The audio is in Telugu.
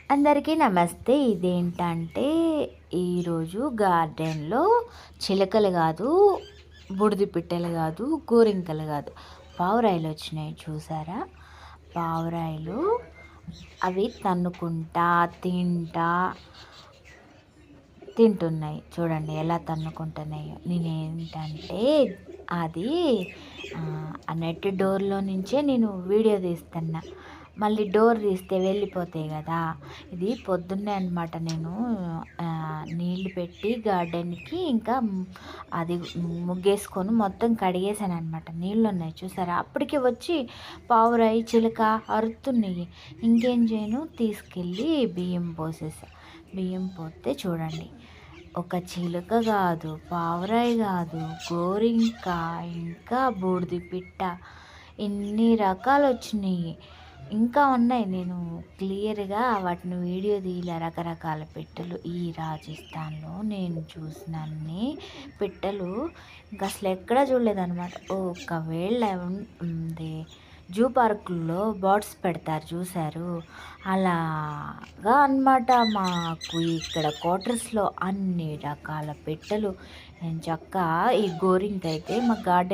అందరికీ నమస్తే. ఇదేంటంటే ఈరోజు గార్డెన్‌లో చిలకలు గాదు, బూడిద పిట్టలు గాదు, గోరింకలు గాదు, పావురాయలొచ్చినాయి చూసారా? పావురాయలు అవి తన్నుకుంటా, తింటున్నాయి. చూడండి ఎలా తన్నుకుంటున్నాయో. నేనేంటంటే అది ఆ నెట్ డోర్‌లో నుంచే నేను వీడియో తీస్తున్నా. మళ్ళీ డోర్ తీస్తే వెళ్ళిపోతాయి గదా! ఇది పొద్దున్నే అనమాట నేను నీళ్లు పెట్టి గార్డెన్‌కి ఇంకా అది ముగ్గేసుకొని మొత్తం కడిగేసాననమాట. నీళ్లున్నాయి చూసారా? అప్పటికి వచ్చి పావురాయి, చిలుక అరుతున్నాయి. ఇంకేం చేయను తీసుకెళ్ళి బియ్యం పోసేసా. బియ్యం పోస్తే చూడండి ఒక చిలుక కాదు, పావురాయి కాదు, గోరింక, ఇంకా బూడిద పిట్ట ఇన్ని రకాలు వచ్చినాయి. ఇంకా ఉన్నాయి. నేను క్లియర్‌గా వాటిని వీడియో తీయలే. రకరకాల పిట్టలు ఈ రాజస్థాన్‌లో నేను చూసినన్ని పిట్టలు ఇంకా అసలు ఎక్కడా చూడలేదనమాట. ఒకవేళ ఉంది జూ పార్కుల్లో బర్డ్స్ పెడతారు చూసారు, అలాగా అనమాట. మాకు ఇక్కడ క్వార్టర్స్‌లో అన్ని రకాల పిట్టలు. ఎంచక్కా ఈ గోరింక అయితే మా గార్డెన్